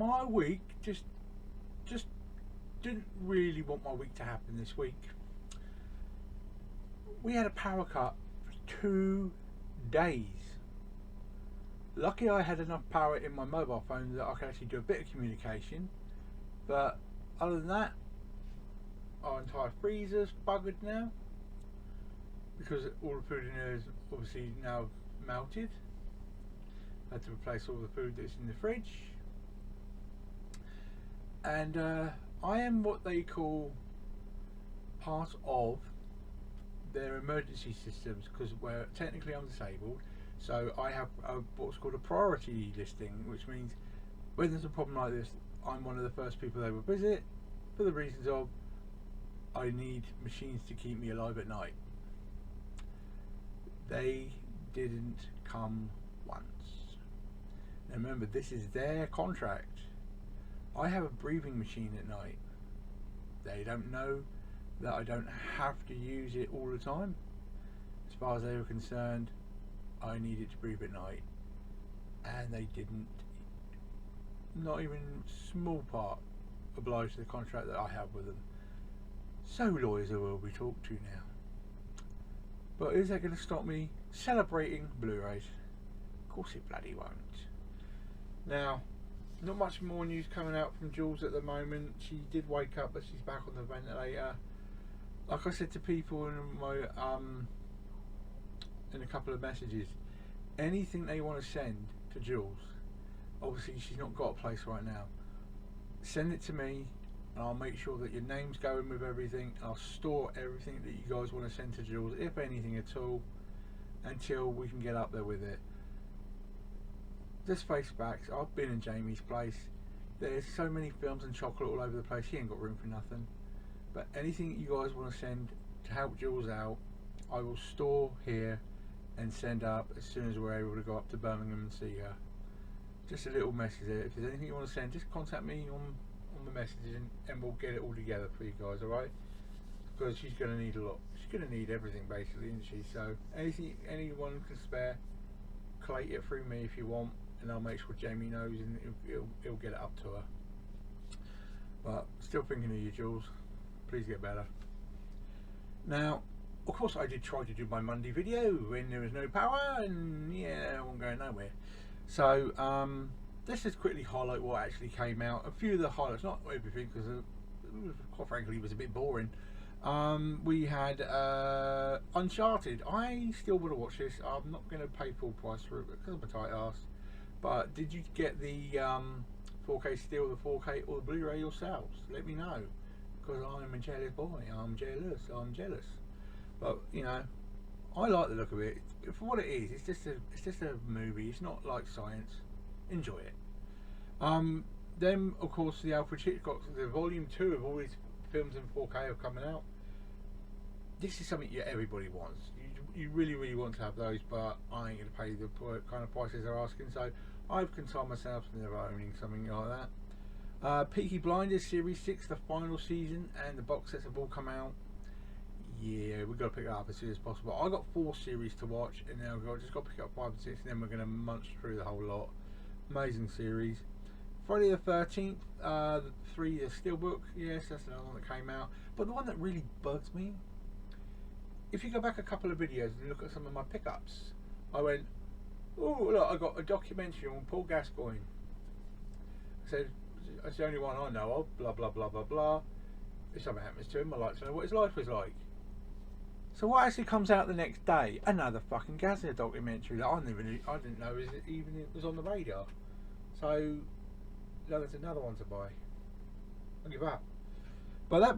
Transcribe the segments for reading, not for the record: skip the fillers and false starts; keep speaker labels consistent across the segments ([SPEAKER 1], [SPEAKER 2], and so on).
[SPEAKER 1] my week just didn't really want my week to happen this week. We had a power cut for 2 days. Lucky I had enough power in my mobile phone that I could actually do a bit of communication, but other than that, our entire freezer's buggered now because all the food in there is obviously now melted. I had to replace all the food that's in the fridge, and I am what they call part of their emergency systems because where technically I'm disabled, so I have what's called a priority listing, which means when there's a problem like this, I'm one of the first people they will visit for the reasons of I need machines to keep me alive at night. They didn't come once. Now remember, this is their contract. I have a breathing machine at night. They don't know that I don't have to use it all the time. As far as they were concerned, I needed to breathe at night, and they didn't, not even small part, oblige to the contract that I have with them. So lawyers will be talked to now. But is that going to stop me celebrating Blu-rays? Of course it bloody won't. Now, not much more news coming out from Jules at the moment. She did wake up, but she's back on the ventilator. Like I said to people in my in a couple of messages, anything they want to send to Jules, obviously she's not got a place right now, send it to me and I'll make sure that your name's going with everything. I'll store everything that you guys want to send to Jules, if anything at all, until we can get up there with it. Let's face facts, I've been in Jamie's place. There's so many films and chocolate all over the place, he ain't got room for nothing. But anything that you guys want to send to help Jules out, I will store here and send up as soon as we're able to go up to Birmingham and see her. Just a little message there. If there's anything you want to send, just contact me on the messages and we'll get it all together for you guys, alright? Because she's going to need a lot. She's going to need everything basically, isn't she? So anything anyone can spare, collate it through me if you want, and I'll make sure Jamie knows and he'll get it up to her. But still thinking of you, Jules. Please get better. Now, of course I did try to do my Monday video when there was no power, and yeah, I wasn't going nowhere. So let's just quickly highlight what actually came out. A few of the highlights, not everything, because quite frankly it was a bit boring. We had Uncharted. I still want to watch this. I'm not going to pay full price for it because I'm a tight ass. But did you get the 4K still, the 4K or the Blu-ray yourselves? Let me know, because I'm a jealous boy. I'm jealous. But you know, I like the look of it for what it is. It's just a movie. It's not like science. Enjoy it. Then of course the Alfred Hitchcock, the volume 2 of all these films in 4K are coming out. This is something everybody wants. You really want to have those, but I ain't going to pay the kind of prices they're asking. So I've consigned myself to never owning something like that. Peaky Blinders Series 6, the final season, and the box sets have all come out. Yeah, we've got to pick it up as soon as possible. I got 4 series to watch, and now I've just got to pick up 5 and 6, and then we're going to munch through the whole lot. Amazing series. Friday the 13th, the Steelbook. Yes, that's another one that came out. But the one that really bugs me, if you go back a couple of videos and look at some of my pickups, I went, oh look, I got a documentary on Paul Gascoigne. I said, that's the only one I know of, blah blah blah blah blah. If something happens to him, I'd like to know what his life was like. So what actually comes out the next day? Another fucking Gazza documentary that I didn't know it was on the radar. So that's another one to buy. I'll give up. But that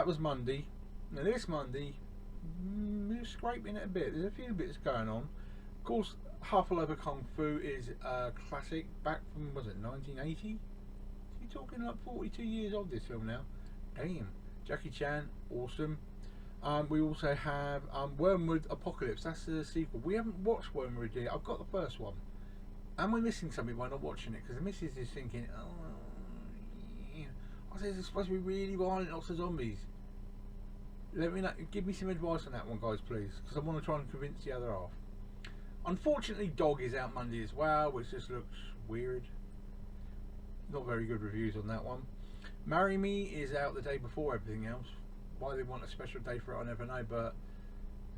[SPEAKER 1] was Monday. Now this Monday, we're scraping it a bit. There's a few bits going on. Of course, Half a Loaf of Kung Fu is a classic back from, was it 1980? You're talking like 42 years old, this film now. Damn. Jackie Chan, awesome. We also have Wormwood Apocalypse. That's the sequel. We haven't watched Wormwood yet. I've got the first one. Am I missing something by not watching it? Because the missus is thinking, oh, yeah. I said it's supposed to be really violent, lots of zombies. Let me know, give me some advice on that one, guys, please, because I want to try and convince the other half. Unfortunately, Dog is out Monday as well, which just looks weird. not very good reviews on that one. Marry Me is out the day before everything else. Why they want a special day for it, I never know. But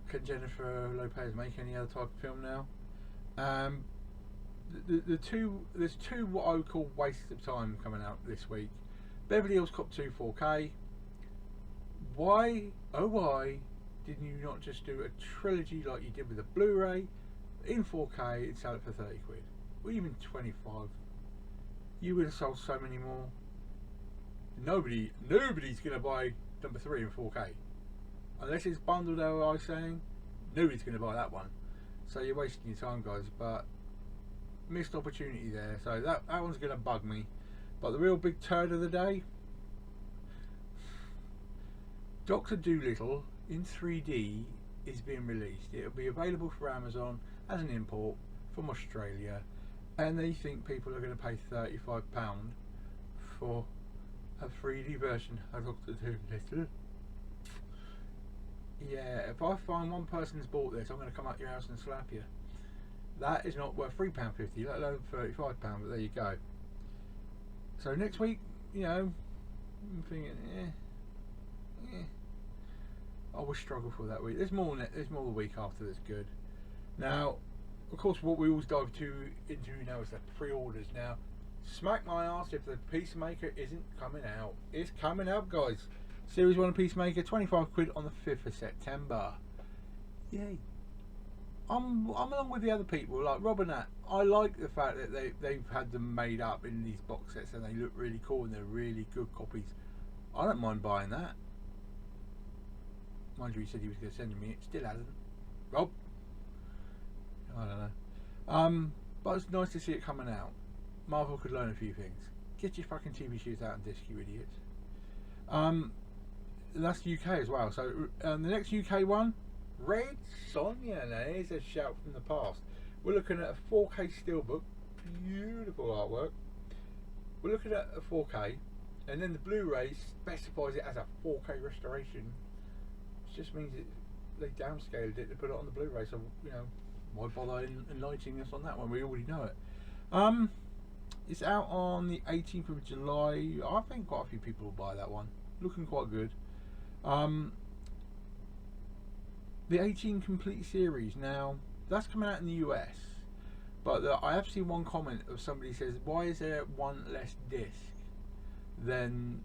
[SPEAKER 1] can Jennifer Lopez make any other type of film now? There's two what I would call wastes of time coming out this week. Beverly Hills Cop 2 4K. Why, oh why, didn't you not just do a trilogy like you did with the Blu-ray in 4K and sell it for 30 quid? Or even 25. You would have sold so many more. Nobody's going to buy number 3 in 4K. Unless it's bundled, as I was saying, nobody's going to buy that one. So you're wasting your time, guys. But missed opportunity there. So that one's going to bug me. But the real big turd of the day, Dr. Dolittle in 3D is being released. It'll be available for Amazon as an import from Australia, and they think people are going to pay £35 for a 3D version of Dr. Dolittle. Yeah, if I find one person's bought this, I'm going to come out your house and slap you. That is not worth £3.50, let alone £35, but there you go. So next week, you know, I'm thinking, I will struggle for that week. There's more the week after that's good. Now, of course, what we always dive into now is the pre-orders. Now, smack my ass if the Peacemaker isn't coming out. It's coming out, guys. Series 1 of Peacemaker, 25 quid on the 5th of September. Yay. I'm along with the other people, like Rob and Nat. I like the fact that they've had them made up in these box sets and they look really cool and they're really good copies. I don't mind buying that. Mind you, he said he was going to send me it. Still hasn't. Rob? I don't know. But it's nice to see it coming out. Marvel could learn a few things. Get your fucking TV shoes out and disc, you idiots. That's UK as well. So the next UK one, Red Sonja. Now here's a shout from the past. We're looking at a 4K steelbook. Beautiful artwork. We're looking at a 4K, and then the Blu-ray specifies it as a 4K restoration. Just means they downscaled it to put it on the Blu-ray, so you know, why bother enlightening us on that one? We already know it. It's out on the 18th of July. I think quite a few people will buy that one. Looking quite good. The 18 complete series. Now that's coming out in the US, but I have seen one comment of somebody says, why is there one less disc than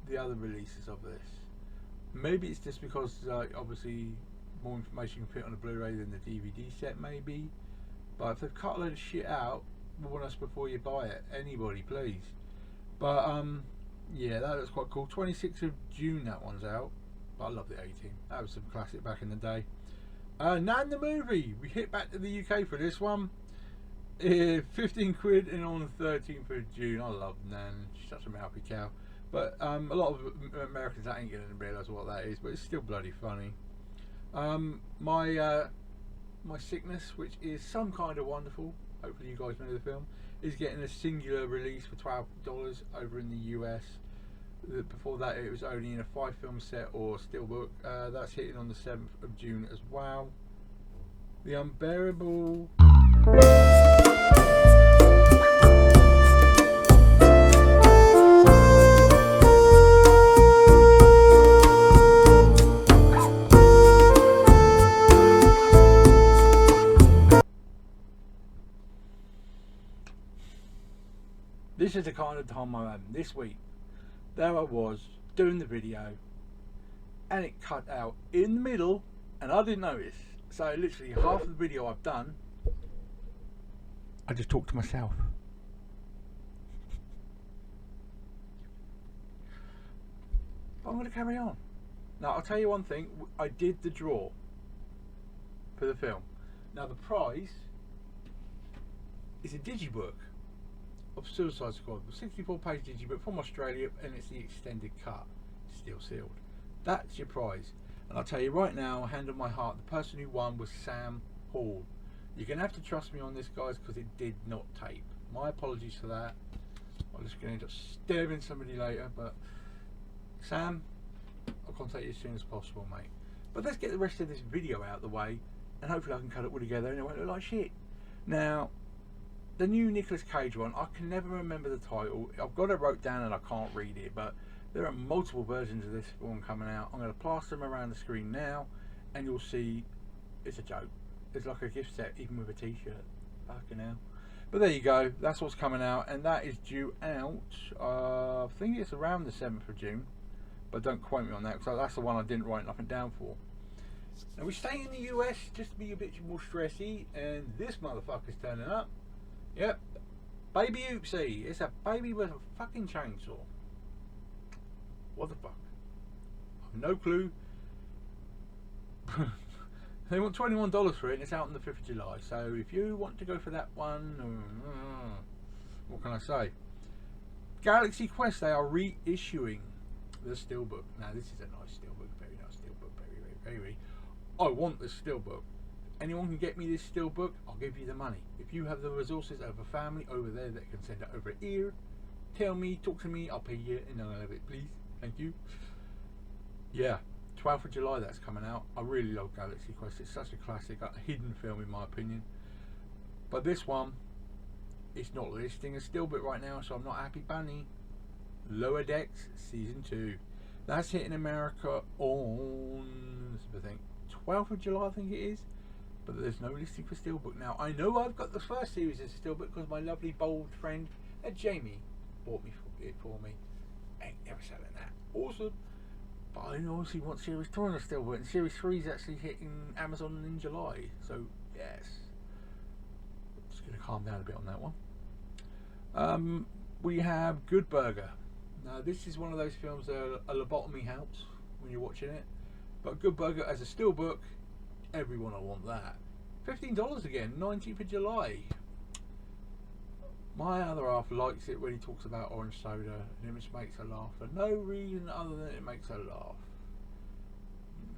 [SPEAKER 1] the other releases of this? Maybe it's just because obviously more information can fit on a Blu-ray than the DVD set, maybe. But if they've cut a load of shit out, warn us before you buy it. Anybody, please. But yeah, that looks quite cool. 26th of June that one's out. But I love the 18. That was some classic back in the day. Nan the movie. We hit back to the UK for this one. 15 quid and on the 13th of June. I love Nan. She's such a mouthy cow. But a lot of Americans that ain't going to realise what that is, but it's still bloody funny. My Sickness, which is some kind of wonderful, hopefully you guys know the film, is getting a singular release for $12 over in the US. Before that it was only in a 5-film set or steelbook. That's hitting on the 7th of June as well. The Unbearable... This is the kind of time I'm having this week. There I was doing the video and it cut out in the middle and I didn't notice. So literally half of the video I've done, I just talked to myself. But I'm going to carry on. Now I'll tell you one thing, I did the draw for the film. Now the prize is a digibook of Suicide Squad, a 64-page digibook from Australia, and it's the extended cut, still sealed. That's your prize. And I'll tell you right now, hand on my heart, the person who won was Sam Hall. You're going to have to trust me on this, guys, because it did not tape. My apologies for that. I'm just going to end up stabbing somebody later, but Sam, I'll contact you as soon as possible, mate. But let's get the rest of this video out of the way, and hopefully I can cut it all together and it won't look like shit. Now, the new Nicolas Cage one, I can never remember the title. I've got it wrote down and I can't read it, but there are multiple versions of this film coming out. I'm going to plaster them around the screen now, and you'll see it's a joke. It's like a gift set, even with a t-shirt. Fucking hell. But there you go. That's what's coming out, and that is due out. I think it's around the 7th of June, but don't quote me on that, because that's the one I didn't write nothing down for. Now we stay in the US just to be a bit more stressy, and this motherfucker's turning up. Yep, baby oopsie. It's a baby with a fucking chainsaw. What the fuck? I've no clue. They want $21 for it, and it's out on the 5th of July. So if you want to go for that one, what can I say? Galaxy Quest, they are reissuing the steelbook. Now this is a nice steelbook, very nice steelbook, very. I want this steelbook. Anyone can get me this steelbook, I'll give you the money. If you have the resources of a family over there that can send it over here, tell me, talk to me, I'll pay you, and I'll have it, please. Thank you. Yeah, 12th of July that's coming out. I really love Galaxy Quest. It's such a classic, a hidden film in my opinion. But this one, it's not listing a steelbook right now, so I'm not happy bunny. Lower Decks Season 2. That's hitting America on, I think, 12th of July I think it is. But there's no listing for steelbook now. I know I've got the first series of steelbook because my lovely bold friend Jamie bought it for me. Ain't never selling that. Awesome. But I obviously want Series 2 on a steelbook, and Series 3 is actually hitting Amazon in July. So yes, I'm just going to calm down a bit on that one. We have Good Burger. Now this is one of those films that a lobotomy helps when you're watching it. But Good Burger as a steelbook, everyone will want that. $15 again, 19th of July. My other half likes it when he talks about orange soda, and it just makes her laugh for no reason other than it makes her laugh.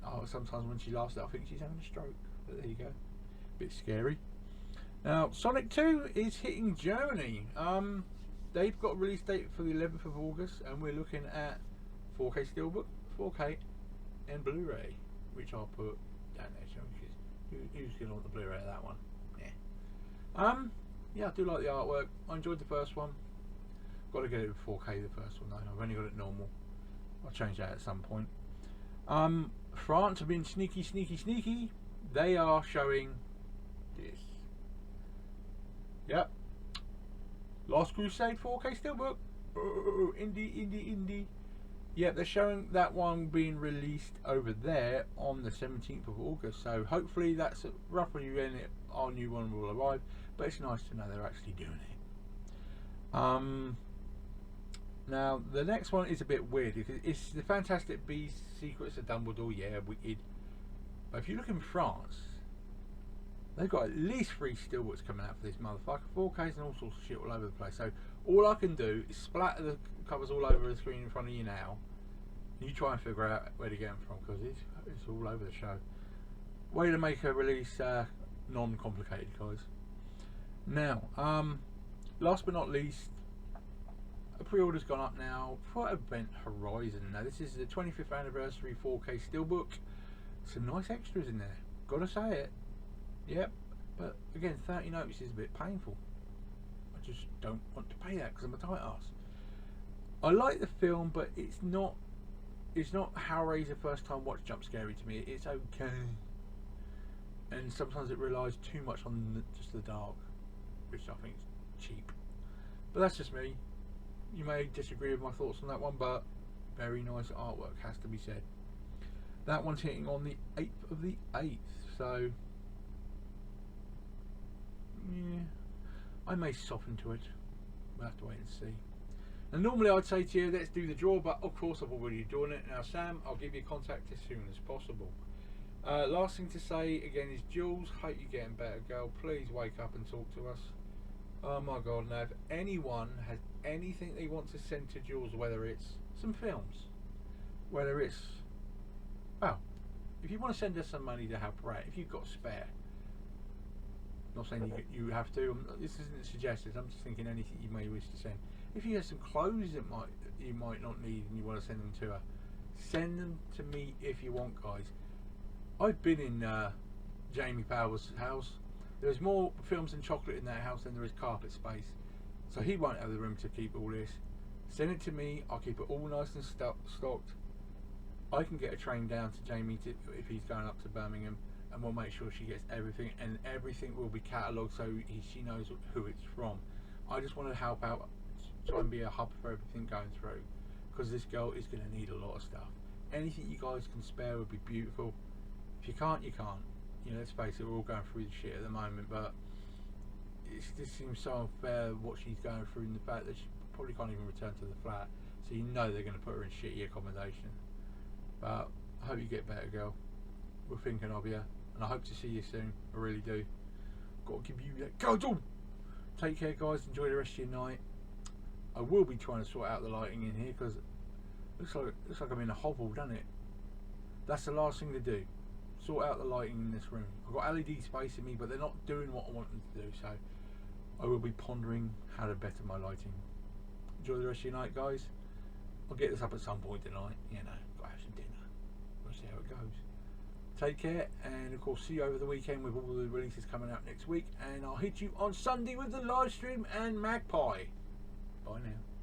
[SPEAKER 1] Oh, sometimes when she laughs, I think she's having a stroke. But there you go. Bit scary. Now, Sonic 2 is hitting Germany. They've got a release date for the 11th of August, and we're looking at 4K Steelbook, 4K, and Blu-ray, which I'll put down there. So who's going to want the Blu-ray of that one? Yeah. Yeah, I do like the artwork. I enjoyed the first one. Got to get it with 4K, the first one though. I've only got it normal. I'll change that at some point. France have been sneaky. They are showing this. Yep. Last Crusade 4K Steelbook. Oh, indie. Yeah, they're showing that one being released over there on the 17th of August. So hopefully that's roughly when our new one will arrive. But it's nice to know they're actually doing it. Now the next one is a bit weird because it's the Fantastic Beasts: Secrets of Dumbledore. Yeah, wicked. But if you look in France, they've got at least 3 steelbooks coming out for this motherfucker. 4Ks and all sorts of shit all over the place. So all I can do is splatter the covers all over the screen in front of you now. You try and figure out where to get them from because it's all over the show. Way to make a release non-complicated, guys. Now, last but not least, a pre-order's gone up now for Event Horizon. Now this is the 25th anniversary 4K Steelbook. Some nice extras in there, gotta say it. Yep, but again, 30 notes is a bit painful. I just don't want to pay that because I'm a tight ass. I like the film, but it's not Hellraiser first time watch jump scary to me. It's okay, and sometimes it relies too much on just the dark, which I think is cheap. But that's just me. You may disagree with my thoughts on that one, but very nice artwork, has to be said. That one's hitting on the 8th of the 8th, so yeah, I may soften to it. We'll have to wait and see. And normally I'd say to you, let's do the draw, but of course I've already drawn it. Now Sam, I'll give you contact as soon as possible. Last thing to say again is Jules, hope you're getting better, girl. Please wake up and talk to us. Oh my god, now if anyone has anything they want to send to Jules, whether it's some films, whether it's, well, if you want to send us some money to help her out, if you've got spare, not saying you have to, this isn't suggested, I'm just thinking anything you may wish to send. If you have some clothes that you might not need and you want to send them to her, send them to me if you want, guys. I've been in Jamie Power's house. There's more films and chocolate in that house than there is carpet space. So he won't have the room to keep all this. Send it to me, I'll keep it all nice and stocked. I can get a train down to Jamie if he's going up to Birmingham, and we'll make sure she gets everything, and everything will be catalogued so she knows who it's from. I just want to help out, try and be a hub for everything going through, because this girl is going to need a lot of stuff. Anything you guys can spare would be beautiful. If you can't, you can't. You know, let's face it, we're all going through the shit at the moment, but this seems so unfair what she's going through, and the fact that she probably can't even return to the flat, so you know they're going to put her in shitty accommodation. But I hope you get better, girl. We're thinking of you, and I hope to see you soon. I really do. Got to give you that go. Take care, guys. Enjoy the rest of your night. I will be trying to sort out the lighting in here, because looks like I'm in a hovel, doesn't it? That's the last thing to do. Sort out the lighting in this room. I've got LEDs facing me, but they're not doing what I want them to do, so I will be pondering how to better my lighting. Enjoy the rest of your night, guys. I'll get this up at some point tonight. You know, gotta have some dinner. We'll see how it goes. Take care, and of course see you over the weekend with all the releases coming out next week, and I'll hit you on Sunday with the live stream and Magpie. Bye now.